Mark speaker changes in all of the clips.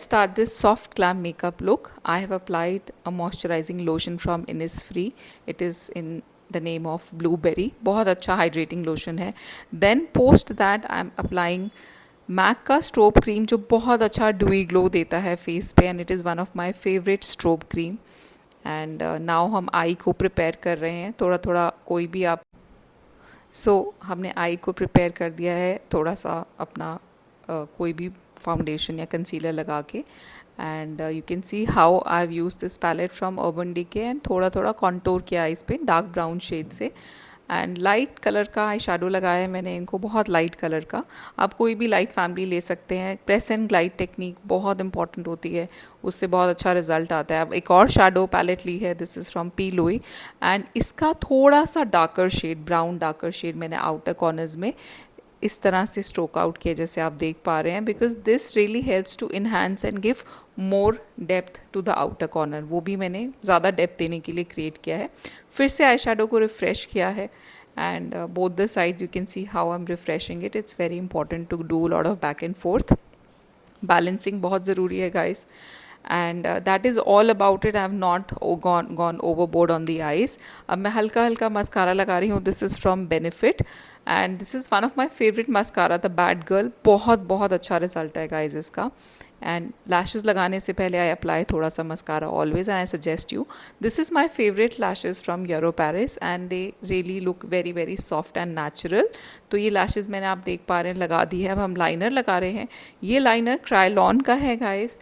Speaker 1: Start this soft glam makeup look. I have applied a moisturizing lotion from Innisfree. It is in the name of Blueberry. बहुत अच्छा hydrating lotion है. Then post that I am applying MAC का strobe cream जो बहुत अच्छा dewy glow देता है face पे, and it is one of my favorite strobe cream. And now हम eye को prepare कर रहे हैं. थोड़ा थोड़ा कोई भी आप हमने आई को प्रिपेयर कर दिया है थोड़ा सा अपना कोई भी फाउंडेशन या कंसीलर लगा के. And you can see how I have use this palette from Urban Decay and थोड़ा थोड़ा कॉन्टोर किया इस पे डार्क ब्राउन शेड से. एंड लाइट कलर का आई शेडो लगाया है मैंने इनको, बहुत लाइट कलर का. आप कोई भी लाइट फैमिली ले सकते हैं. प्रेस एंड ग्लाइड टेक्निक बहुत इंपॉर्टेंट होती है, उससे बहुत अच्छा रिजल्ट आता है. अब एक और शेडो पैलेट ली है, this is from P Louise, and इसका थोड़ा सा darker shade, brown darker shade मैंने आउटर कॉर्नर्स में इस तरह से स्ट्रोक आउट किया जैसे आप देख पा रहे हैं, because this really helps to enhance and give more depth to the outer corner. वो भी मैंने ज़्यादा डेप्थ देने के लिए क्रिएट किया है. फिर से आई शेडो को रिफ़्रेश किया है, and both the sides you can see how I am refreshing it. It's very important to do lot of back and forth. Balancing बहुत ज़रूरी है guys, and that is all about it. I have not gone overboard on the eyes. अब मैं हल्का हल्का mascara लगा रही हूँ. This is from benefit and this is one of my favourite mascara, the bad girl. बहुत बहुत अच्छा रिजल्ट है गाइज इसका. एंड लैशेज़ लगाने से पहले आई अप्लाई थोड़ा सा mascara always, and I suggest you. This is my favourite lashes from euro Paris and they really look very very soft and natural. तो ये लैशेज़ मैंने आप देख पा रहे हैं लगा दी है. अब हम लाइनर लगा रहे हैं. ये लाइनर क्रायलॉन का है guys,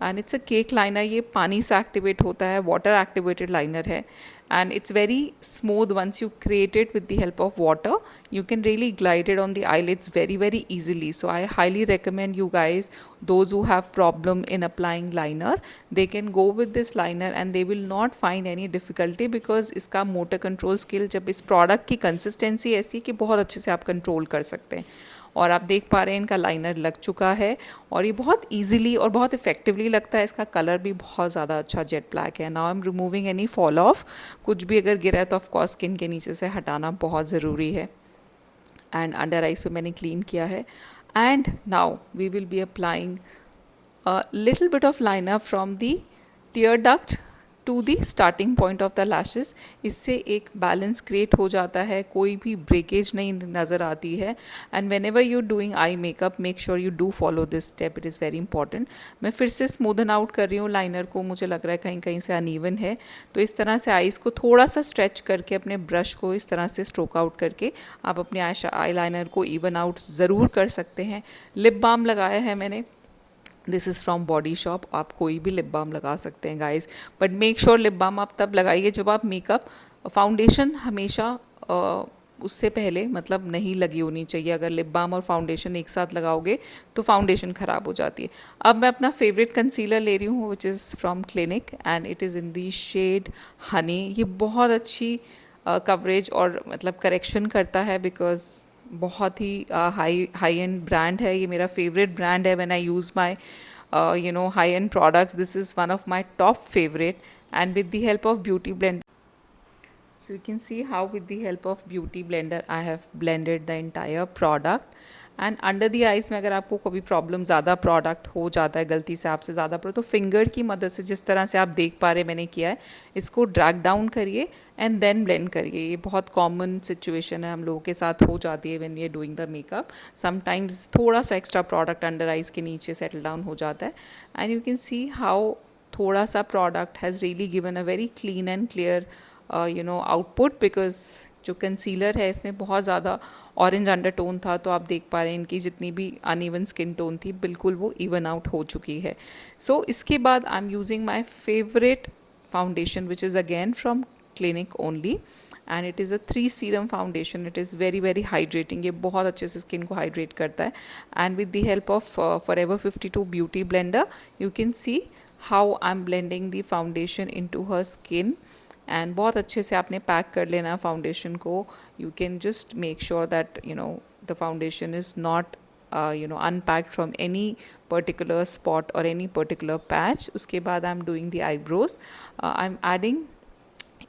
Speaker 1: and it's a cake liner. ये पानी से एक्टिवेट होता है, वाटर एक्टिवेटेड लाइनर है, and it's very smooth. Once you create it with the help of water you can really glide it on the eyelids very very easily. So I highly recommend you guys, those who have problem in applying liner, they can go with this liner and they will not find any difficulty, because इसका motor control skill, जब इस product की consistency ऐसी कि बहुत अच्छे से आप control कर सकते हैं. और आप देख पा रहे हैं इनका लाइनर लग चुका है, और ये बहुत ईजिली और बहुत इफेक्टिवली लगता है. इसका कलर भी बहुत ज़्यादा अच्छा जेट ब्लैक है. Now I am removing any fall of. कुछ भी अगर गिरा है तो ऑफकोर्स स्किन के नीचे से हटाना बहुत ज़रूरी है. एंड अंडर आइज पे मैंने क्लीन किया है. And now we will be applying a little bit of liner from the tear duct to the starting point of the lashes. इससे एक बैलेंस क्रिएट हो जाता है, कोई भी ब्रेकेज नहीं नज़र आती है. And when ever you doing eye makeup, make sure you do follow this step, it is very important. मैं फिर से स्मूदन आउट कर रही हूँ लाइनर को. मुझे लग रहा है कहीं कहीं से अनइवन है, तो इस तरह से आईज़ को थोड़ा सा स्ट्रेच करके अपने ब्रश को इस तरह से स्ट्रोक आउट करके आप अपने आई लाइनर को इवन आउट ज़रूर कर सकते हैं. लिप बाम लगाया है मैंने, this is from Body Shop. आप कोई भी लिप बाम लगा सकते हैं guys, but make sure lip balm आप तब लगाइए जब आप मेकअप, फाउंडेशन हमेशा उससे पहले मतलब नहीं लगी होनी चाहिए. अगर लिप बाम और फाउंडेशन एक साथ लगाओगे तो फाउंडेशन ख़राब हो जाती है. अब मैं अपना फेवरेट कंसीलर ले रही हूँ, which is from Clinique, and it is in the shade honey. ये बहुत अच्छी कवरेज और मतलब करेक्शन करता है, बिकॉज बहुत ही हाई एंड ब्रांड है. ये मेरा फेवरेट ब्रांड है. When I use my high and products, this is one of my top favourite. And with the help of beauty blender, so you can see how with the help of beauty blender I have blended the entire product. And under the eyes में अगर आपको कभी problem, ज़्यादा product हो जाता है गलती से आपसे ज़्यादा तो फिंगर की मदद से जिस तरह से आप देख पा रहे मैंने किया है, इसको ड्रैग डाउन करिए एंड देन ब्लेंड करिए. ये बहुत कॉमन सिचुएशन है, हम लोगों के साथ हो जाती है when we are doing the makeup. Sometimes थोड़ा सा एक्स्ट्रा प्रोडक्ट अंडर आइज़ के नीचे सेटल डाउन हो जाता है, and you can see how थोड़ा सा product has really given a very clean and clear output. Because जो कंसीलर है इसमें बहुत ज़्यादा ऑरेंज अंडरटोन था, तो आप देख पा रहे हैं इनकी जितनी भी अनइवन स्किन टोन थी बिल्कुल वो इवन आउट हो चुकी है. सो इसके बाद I am using my favourite foundation which is again from clinic only, and it is a 3 serum foundation. It is very very hydrating. ये बहुत अच्छे से स्किन को हाइड्रेट करता है. And with the help of forever 52 beauty blender you can see how I M blending the foundation into her skin. And बहुत अच्छे से आपने पैक कर लेना फाउंडेशन को. You can just make sure that the foundation is not unpacked from any particular spot or any particular patch. उसके बाद I am doing the eyebrows. I am adding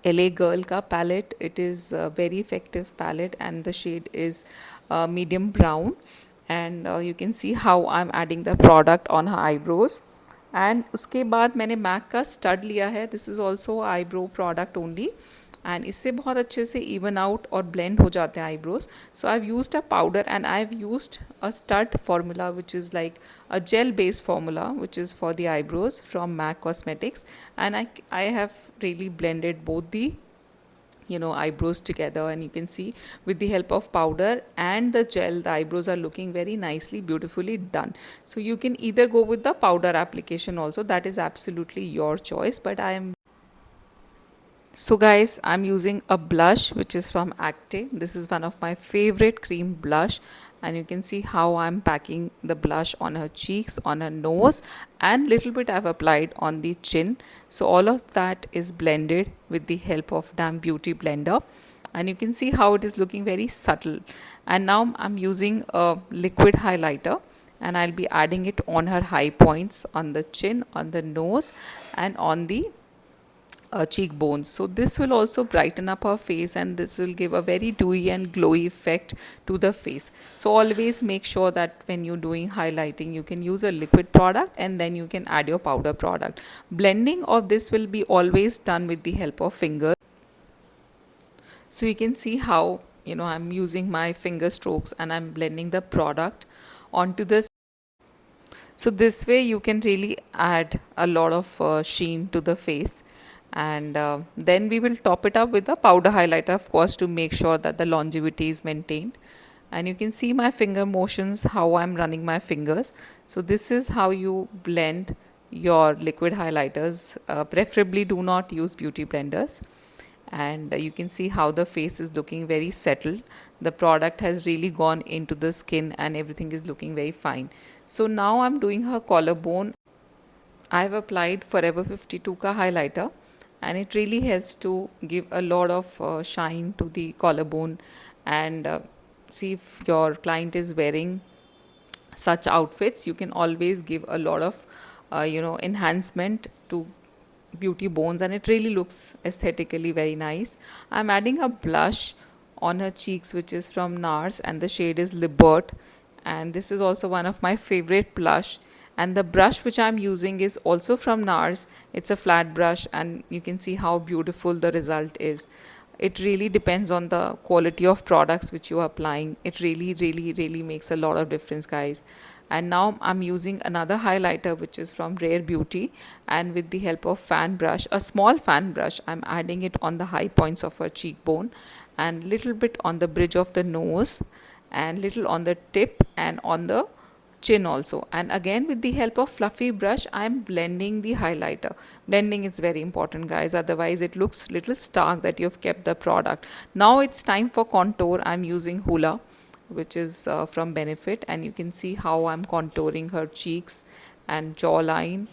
Speaker 1: LA Girl का palette. It is a very effective palette and the shade is medium brown, and you can see how I'm adding the product on her eyebrows. And उसके बाद मैंने Mac का stud लिया है, this is also eyebrow product only, and इससे बहुत अच्छे से इवन आउट और ब्लेंड हो जाते हैं eyebrows. So I have used a powder and I have used a stud formula which is like a gel based formula which is for the eyebrows from MAC Cosmetics, and I have really blended both the eyebrows together, and you can see with the help of powder and the gel the eyebrows are looking very nicely beautifully done. So you can either go with the powder application also, that is absolutely your choice, but I am so guys, I'm using a blush which is from Active. This is one of my favorite cream blush, and you can see how I'm packing the blush on her cheeks, on her nose, and little bit I've applied on the chin. So all of that is blended with the help of Damn Beauty Blender, and you can see how it is looking very subtle. And now I'm using a liquid highlighter, and I'll be adding it on her high points, on the chin, on the nose, and on the cheekbones. So this will also brighten up her face, and this will give a very dewy and glowy effect to the face. So always make sure that when you're doing highlighting, you can use a liquid product and then you can add your powder product. Blending of this will be always done with the help of fingers. So you can see how I'm using my finger strokes and I'm blending the product onto this. So this way you can really add a lot of sheen to the face, and then we will top it up with a powder highlighter, of course, to make sure that the longevity is maintained. And you can see my finger motions, how I'm running my fingers. So this is how you blend your liquid highlighters. Preferably do not use beauty blenders, and you can see how the face is looking very settled. The product has really gone into the skin and everything is looking very fine. So now I'm doing her collarbone. I have applied Forever 52 ka highlighter, and it really helps to give a lot of shine to the collarbone. And see, if your client is wearing such outfits, you can always give a lot of enhancement to beauty bones, and it really looks aesthetically very nice. I'm adding a blush on her cheeks which is from NARS, and the shade is Libert, and this is also one of my favorite blush. And the brush which I'm using is also from NARS. It's a flat brush, and you can see how beautiful the result is. It really depends on the quality of products which you are applying. It really makes a lot of difference, guys. And now I'm using another highlighter which is from Rare Beauty, and with the help of fan brush, a small fan brush, I'm adding it on the high points of her cheekbone, and little bit on the bridge of the nose, and little on the tip and on the chin also. And again, with the help of fluffy brush, I'm blending the highlighter. Blending is very important, guys, otherwise it looks little stark that you've kept the product. Now it's time for contour. I'm using Hoola, which is from Benefit, and you can see how I'm contouring her cheeks and jawline,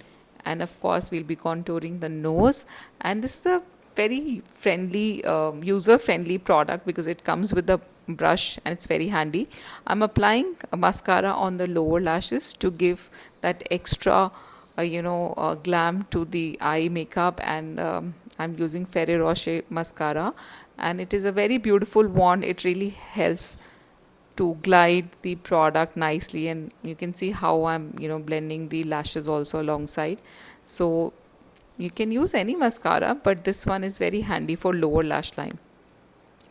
Speaker 1: and of course we'll be contouring the nose. And this is a very friendly user friendly product because it comes with a brush and it's very handy. I'm applying a mascara on the lower lashes to give that extra glam to the eye makeup, and I'm using Ferrero Rocher mascara, and it is a very beautiful wand. It really helps to glide the product nicely, and you can see how I'm blending the lashes also alongside. So you can use any mascara, but this one is very handy for lower lash line.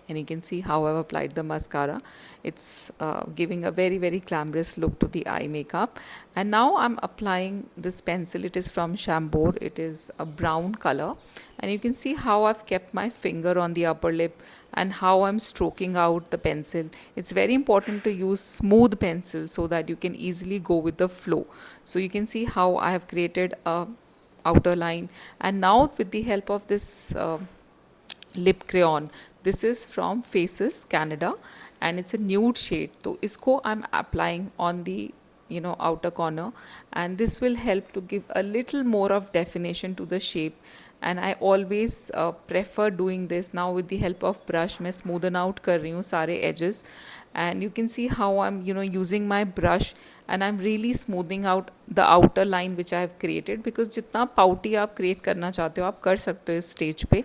Speaker 1: And you can see how I've applied the mascara. It's giving a very glamorous look to the eye makeup. And now I'm applying this pencil. It is from Chambord. It is a brown color, and you can see how I've kept my finger on the upper lip and how I'm stroking out the pencil. It's very important to use smooth pencils so that you can easily go with the flow. So you can see how I have created a outer line. And now with the help of this lip crayon, this is from Faces Canada, and it's a nude shade. So isko I'm applying on the outer corner, and this will help to give a little more of definition to the shape. And I always prefer doing this. Now with the help of brush मैं smoothen out कर रही हूँ सारे edges, and you can see how I'm using my brush, and I'm really smoothing out the outer line which I have created, because जितना pouty आप create करना चाहते हो आप कर सकते हो इस stage पे.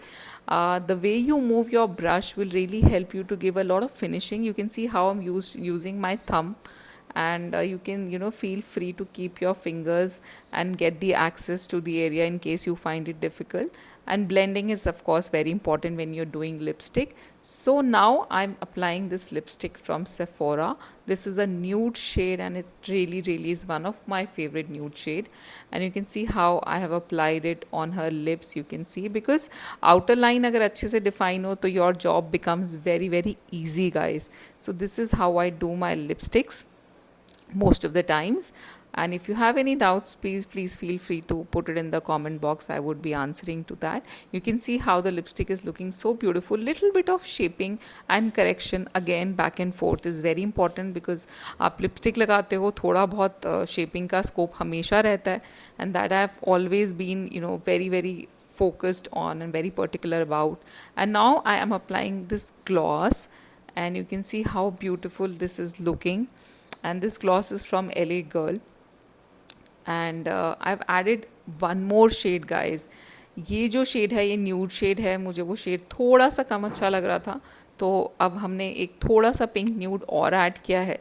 Speaker 1: The way you move your brush will really help you to give a lot of finishing. You can see how I'm using my thumb and you can, feel free to keep your fingers and get the access to the area in case you find it difficult. And blending is of course very important when you're doing lipstick. So now I'm applying this lipstick from Sephora. This is a nude shade and it really is one of my favorite nude shade. And you can see how I have applied it on her lips. You can see, because outer line अगर अच्छे से define हो तो your job becomes very easy, guys. So this is how I do my lipsticks most of the times. And if you have any doubts, please feel free to put it in the comment box. I would be answering to that. You can see how the lipstick is looking so beautiful. Little bit of shaping and correction again back and forth is very important, because आप lipstick लगाते हो थोड़ा बहुत shaping का scope हमेशा रहता है, and that I have always been, very focused on and very particular about. And now I am applying this gloss, and you can see how beautiful this is looking. And this gloss is from LA Girl, and I've added one more shade, guys. ये जो shade है, ये nude shade है, मुझे वो shade थोड़ा सा कम अच्छा लग रहा था, तो अब हमने एक थोड़ा सा पिंक न्यूड और ऐड किया है.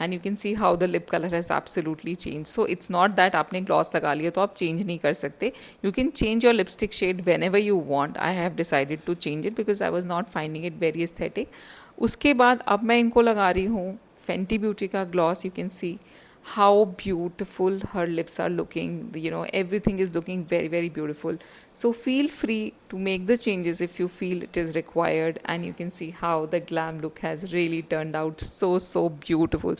Speaker 1: And you can see how the lip colour has absolutely change. So it's not that आपने ग्लॉस लगा लिया तो आप चेंज नहीं कर सकते. You can change your lipstick shade whenever you want. I have decided to change it because I was not finding it very aesthetic. उसके बाद अब मैं इनको लगा रही हूँ Fenty Beauty का gloss. You can see how beautiful her lips are looking. Everything is looking very beautiful. So feel free to make the changes if you feel it is required. And you can see how the glam look has really turned out so beautiful.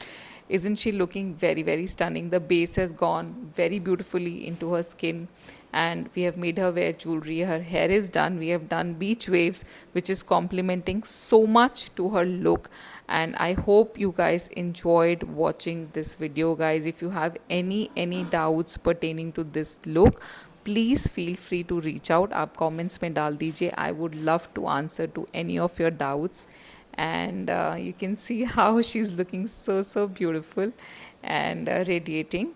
Speaker 1: Isn't she looking very stunning? The base has gone very beautifully into her skin, and we have made her wear jewelry. Her hair is done. We have done beach waves, which is complementing so much to her look. And I hope you guys enjoyed watching this video, guys. If you have any doubts pertaining to this look, please feel free to reach out. आप comments में डाल दीजिए. I would love to answer to any of your doubts. And you can see how she's looking so beautiful and radiating.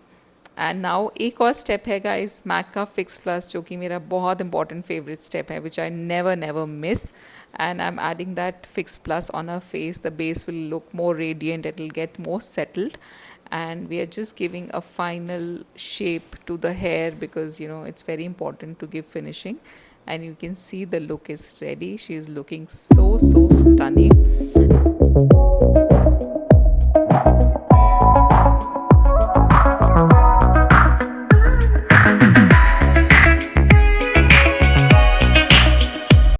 Speaker 1: And now एक और step है guys, MAC का fix plus, जो कि मेरा बहुत इंपॉर्टेंट फेवरेट स्टेप है, which I never miss. And I am adding that fix plus on our face. The base will look more radiant, it will get more settled, and we are just giving a final shape to the hair because it's very important to give finishing. And you can see the look is ready. She is looking so stunning.